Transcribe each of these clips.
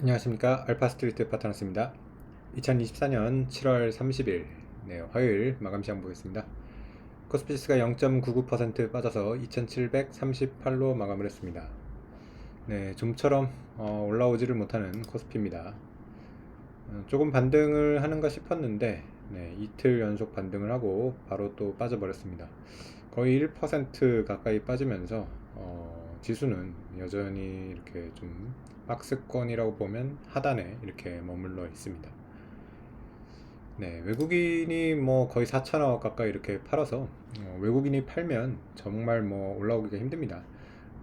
안녕하십니까. 알파스트리트 파트너스입니다. 2024년 7월 30일 화요일 마감 시장 보겠습니다. 코스피지수가 0.99% 빠져서 2738로 마감을 했습니다. 좀처럼 올라오지를 못하는 코스피입니다. 조금 반등을 하는가 싶었는데 이틀 연속 반등을 하고 바로 또 빠져버렸습니다. 거의 1% 가까이 빠지면서 지수는 여전히 이렇게 좀 박스권이라고 보면 하단에 이렇게 머물러 있습니다. 외국인이 뭐 거의 4천억 가까이 이렇게 팔아서 외국인이 팔면 정말 뭐 올라오기가 힘듭니다.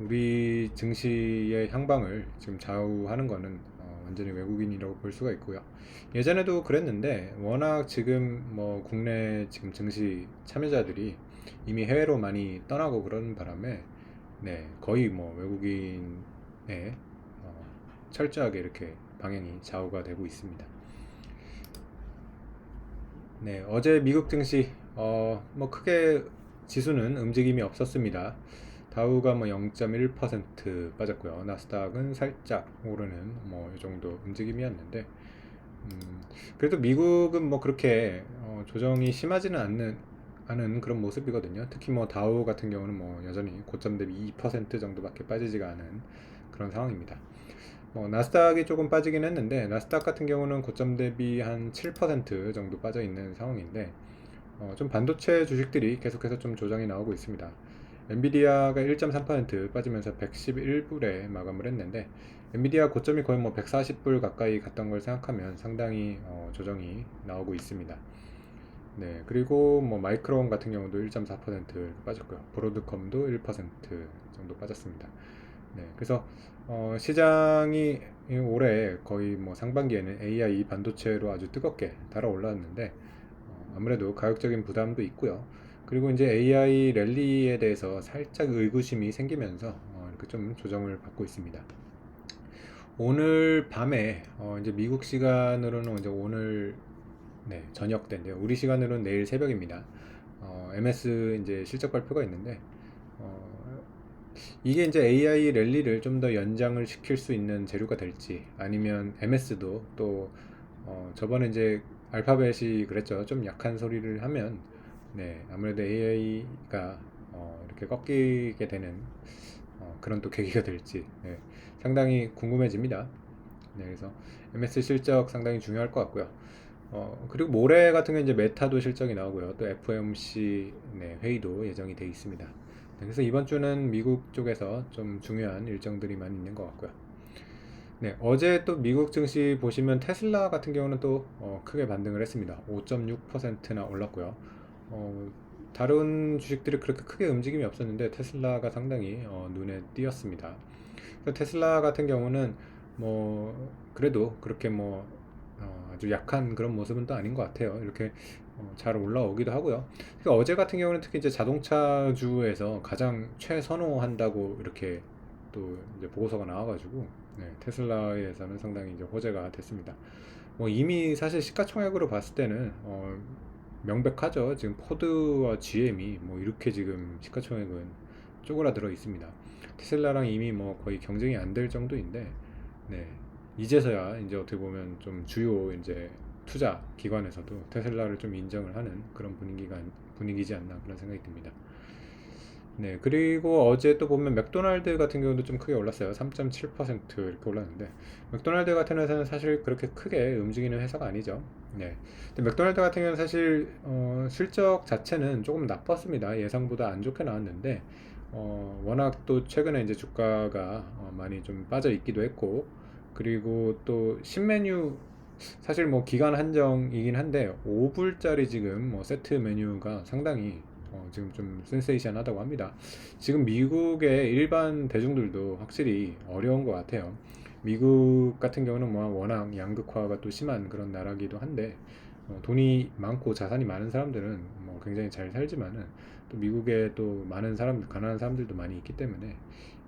우리 증시의 향방을 지금 좌우하는 거는 완전히 외국인이라고 볼 수가 있고요. 예전에도 그랬는데 워낙 지금 뭐 국내 지금 증시 참여자들이 이미 해외로 많이 떠나고 그런 바람에 거의 뭐 외국인의 철저하게 이렇게 방향이 좌우가 되고 있습니다. 어제 미국 증시 뭐 크게 지수는 움직임이 없었습니다. 다우가 뭐 0.1% 빠졌고요. 나스닥은 살짝 오르는 뭐 이 정도 움직임이었는데 그래도 미국은 뭐 그렇게 조정이 심하지는 않은 그런 모습이거든요. 특히 뭐 다우 같은 경우는 뭐 여전히 고점 대비 2% 정도밖에 빠지지가 않은 그런 상황입니다. 나스닥이 조금 빠지긴 했는데 나스닥 같은 경우는 고점 대비 한 7% 정도 빠져 있는 상황인데 좀 반도체 주식들이 계속해서 좀 조정이 나오고 있습니다. 엔비디아가 1.3% 빠지면서 111불에 마감을 했는데 엔비디아 고점이 거의 뭐 140불 가까이 갔던 걸 생각하면 상당히 조정이 나오고 있습니다. 그리고 뭐 마이크론 같은 경우도 1.4% 빠졌고요. 브로드컴도 1% 정도 빠졌습니다. 그래서 시장이 올해 거의 뭐 상반기에는 AI 반도체로 아주 뜨겁게 달아올랐는데 아무래도 가격적인 부담도 있고요. 그리고 이제 AI 랠리에 대해서 살짝 의구심이 생기면서 이렇게 좀 조정을 받고 있습니다. 오늘 밤에 이제 미국 시간으로는 이제 오늘 저녁 때인데요. 우리 시간으로는 내일 새벽입니다. MS 이제 실적 발표가 있는데 이게 이제 AI 랠리를 좀 더 연장을 시킬 수 있는 재료가 될지 아니면 MS도 또 저번에 이제 알파벳이 그랬죠. 좀 약한 소리를 하면 아무래도 AI가 이렇게 꺾이게 되는 그런 또 계기가 될지 상당히 궁금해집니다. 그래서 MS 실적 상당히 중요할 것 같고요. 그리고 모레 같은 경우 이제 메타도 실적이 나오고요. 또 FOMC 회의도 예정이 되어 있습니다. 그래서 이번 주는 미국 쪽에서 좀 중요한 일정들이 많이 있는 것 같고요. 어제 또 미국 증시 보시면 테슬라 같은 경우는 또 크게 반등을 했습니다. 5.6%나 올랐고요. 다른 주식들이 그렇게 크게 움직임이 없었는데 테슬라가 상당히 눈에 띄었습니다. 테슬라 같은 경우는 뭐 그래도 그렇게 뭐 아주 약한 그런 모습은 또 아닌 것 같아요. 이렇게 잘 올라오기도 하고요. 그러니까 어제 같은 경우는 특히 이제 자동차주에서 가장 최선호한다고 이렇게 또 이제 보고서가 나와가지고 테슬라에서는 상당히 이제 호재가 됐습니다. 뭐 이미 사실 시가총액으로 봤을 때는 명백하죠. 지금 포드와 GM이 뭐 이렇게 지금 시가총액은 쪼그라들어 있습니다. 테슬라랑 이미 뭐 거의 경쟁이 안 될 정도인데 네, 이제서야 이제 어떻게 보면 좀 주요 이제 투자 기관에서도 테슬라를 좀 인정을 하는 그런 분위기지 않나 그런 생각이 듭니다. 그리고 어제 또 보면 맥도날드 같은 경우도 좀 크게 올랐어요. 3.7% 이렇게 올랐는데 맥도날드 같은 회사는 사실 그렇게 크게 움직이는 회사가 아니죠. 근데 맥도날드 같은 경우는 사실 실적 자체는 조금 나빴습니다. 예상보다 안 좋게 나왔는데 워낙 또 최근에 이제 주가가 많이 좀 빠져 있기도 했고 그리고 또 신메뉴 사실 뭐 기간 한정이긴 한데 5불짜리 지금 뭐 세트 메뉴가 상당히 지금 좀 센세이션하다고 합니다. 지금 미국의 일반 대중들도 확실히 어려운 것 같아요. 미국 같은 경우는 뭐 워낙 양극화가 또 심한 그런 나라기도 한데 돈이 많고 자산이 많은 사람들은 뭐 굉장히 잘 살지만은 또 미국에 또 많은 사람들, 가난한 사람들도 많이 있기 때문에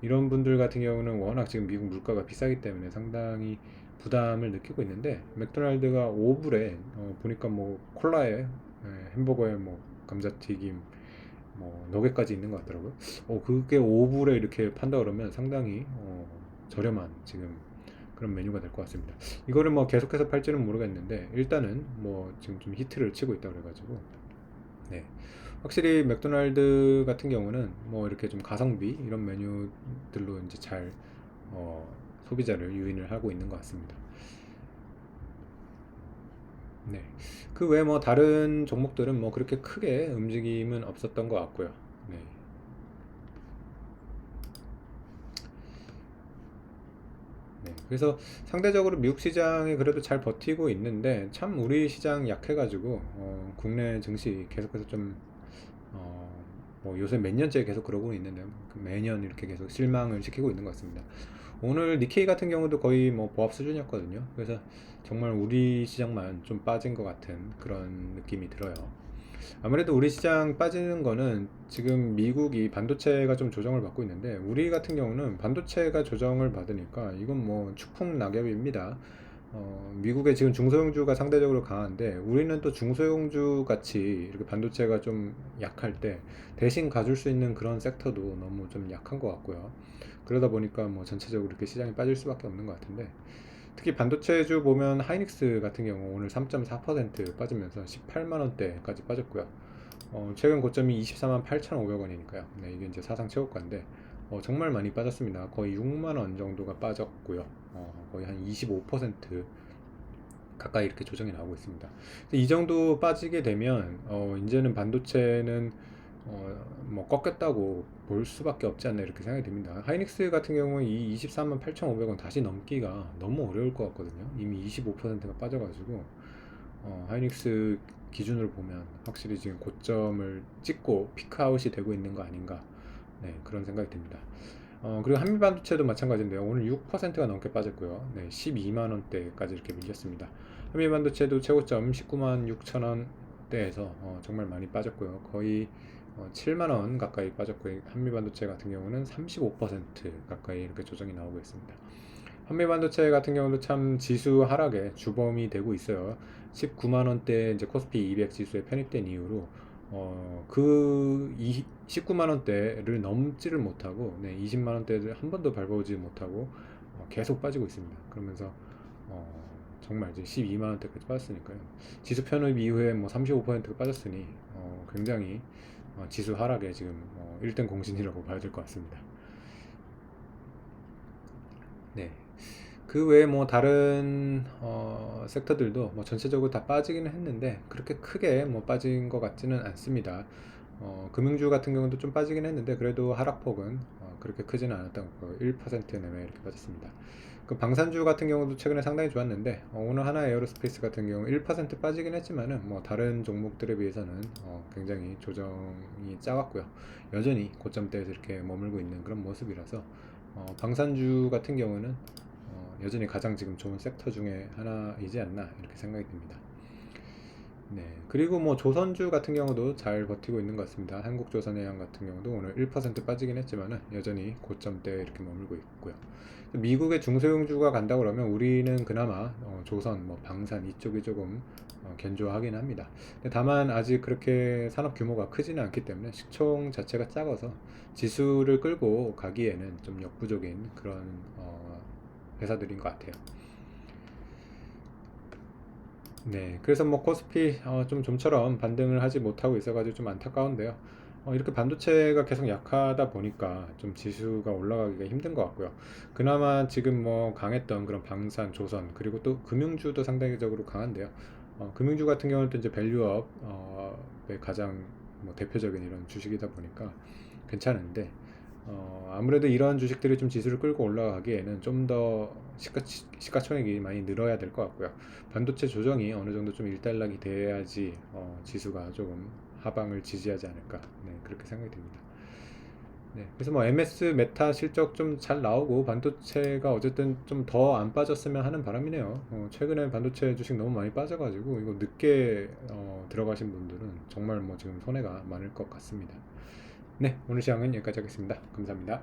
이런 분들 같은 경우는 워낙 지금 미국 물가가 비싸기 때문에 상당히 부담을 느끼고 있는데 맥도날드가 5불에 보니까 뭐 콜라에 햄버거에 뭐 감자튀김 뭐 너겟까지 있는 것 같더라고요. 그게 5불에 이렇게 판다 그러면 상당히 저렴한 지금 그런 메뉴가 될 것 같습니다. 이거를 뭐 계속해서 팔지는 모르겠는데 일단은 뭐 지금 좀 히트를 치고 있다 그래가지고 네. 확실히 맥도날드 같은 경우는 뭐 이렇게 좀 가성비 이런 메뉴들로 이제 잘 어, 소비자를 유인을 하고 있는 것 같습니다. 네. 그 외에 뭐 다른 종목들은 뭐 그렇게 크게 움직임은 없었던 것 같고요. 네. 네. 그래서 상대적으로 미국 시장이 그래도 잘 버티고 있는데 참 우리 시장 약해가지고 국내 증시 계속해서 좀 뭐 요새 몇 년째 계속 그러고 있는데 매년 이렇게 계속 실망을 시키고 있는 것 같습니다. 오늘 니케이 같은 경우도 거의 뭐 보합 수준이었거든요. 그래서 정말 우리 시장만 좀 빠진 것 같은 그런 느낌이 들어요. 아무래도 우리 시장 빠지는 거는 지금 미국이 반도체가 좀 조정을 받고 있는데 우리 같은 경우는 반도체가 조정을 받으니까 이건 뭐 추풍낙엽입니다. 미국의 지금 중소형주가 상대적으로 강한데 우리는 또 중소형주 같이 이렇게 반도체가 좀 약할 때 대신 가줄 수 있는 그런 섹터도 너무 좀 약한 것 같고요. 그러다 보니까 뭐 전체적으로 이렇게 시장이 빠질 수밖에 없는 것 같은데 특히 반도체주 보면 하이닉스 같은 경우 오늘 3.4% 빠지면서 18만 원대까지 빠졌고요. 최근 고점이 24만 8,500원이니까요. 네, 이게 이제 사상 최고가인데 정말 많이 빠졌습니다. 거의 6만 원 정도가 빠졌고요. 거의 한 25% 가까이 이렇게 조정이 나오고 있습니다. 이 정도 빠지게 되면 이제는 반도체는 뭐 꺾였다고 볼 수밖에 없지 않나 이렇게 생각이 듭니다. 하이닉스 같은 경우는 이 23만 8,500원 다시 넘기가 너무 어려울 것 같거든요. 이미 25%가 빠져가지고 하이닉스 기준으로 보면 확실히 지금 고점을 찍고 피크아웃이 되고 있는 거 아닌가 네, 그런 생각이 듭니다. 그리고 한미반도체도 마찬가지인데요. 오늘 6%가 넘게 빠졌고요. 네, 12만 원대까지 이렇게 밀렸습니다. 한미반도체도 최고점 19만 6천 원대에서 정말 많이 빠졌고요. 거의 7만 원 가까이 빠졌고요. 한미반도체 같은 경우는 35% 가까이 이렇게 조정이 나오고 있습니다. 한미반도체 같은 경우도 참 지수 하락에 주범이 되고 있어요. 19만 원대 이제 코스피 200 지수에 편입된 이후로 그 19만 원대를 넘지를 못하고 네, 20만 원대를 한 번도 밟아오지 못하고 계속 빠지고 있습니다. 그러면서 정말 이제 12만 원대까지 빠졌으니까요. 지수 편입 이후에 뭐 35%가 빠졌으니 굉장히 지수 하락에 지금 1등 공신이라고 봐야 될 것 같습니다. 네. 그 외에 뭐 다른 섹터들도 뭐 전체적으로 다 빠지기는 했는데 그렇게 크게 뭐 빠진 것 같지는 않습니다. 금융주 같은 경우도 좀 빠지긴 했는데 그래도 하락폭은 그렇게 크지는 않았던 것 같고요. 1% 내외 이렇게 빠졌습니다. 그 방산주 같은 경우도 최근에 상당히 좋았는데 오늘 하나 에어로스페이스 같은 경우 1% 빠지긴 했지만은 뭐 다른 종목들에 비해서는 굉장히 조정이 작았고요. 여전히 고점대에서 이렇게 머물고 있는 그런 모습이라서 방산주 같은 경우는 여전히 가장 지금 좋은 섹터 중에 하나이지 않나 이렇게 생각이 듭니다. 네. 그리고 뭐 조선주 같은 경우도 잘 버티고 있는 것 같습니다. 한국조선해양 같은 경우도 오늘 1% 빠지긴 했지만은 여전히 고점대에 이렇게 머물고 있고요. 미국의 중소형주가 간다고 그러면 우리는 그나마 조선, 뭐 방산 이쪽이 조금 견조하긴 합니다. 다만 아직 그렇게 산업 규모가 크지는 않기 때문에 시총 자체가 작아서 지수를 끌고 가기에는 좀 역부족인 그런 회사들인 것 같아요. 네, 그래서 뭐 코스피 좀 좀처럼 반등을 하지 못하고 있어가지고 좀 안타까운데요. 이렇게 반도체가 계속 약하다 보니까 좀 지수가 올라가기가 힘든 것 같고요. 그나마 지금 뭐 강했던 그런 방산, 조선, 그리고 또 금융주도 상대적으로 강한데요. 금융주 같은 경우는 또 이제 밸류업의 가장 뭐 대표적인 이런 주식이다 보니까 괜찮은데 아무래도 이런 주식들이 좀 지수를 끌고 올라가기에는 좀 더 시가총액이 많이 늘어야 될 것 같고요. 반도체 조정이 어느 정도 좀 일단락이 돼야지 지수가 조금 하방을 지지하지 않을까. 네, 그렇게 생각이 듭니다. 네, 그래서 뭐 MS 메타 실적 좀 잘 나오고 반도체가 어쨌든 좀 더 안 빠졌으면 하는 바람이네요. 최근에 반도체 주식 너무 많이 빠져가지고 이거 늦게 들어가신 분들은 정말 뭐 지금 손해가 많을 것 같습니다. 네, 오늘 시황은 여기까지 하겠습니다. 감사합니다.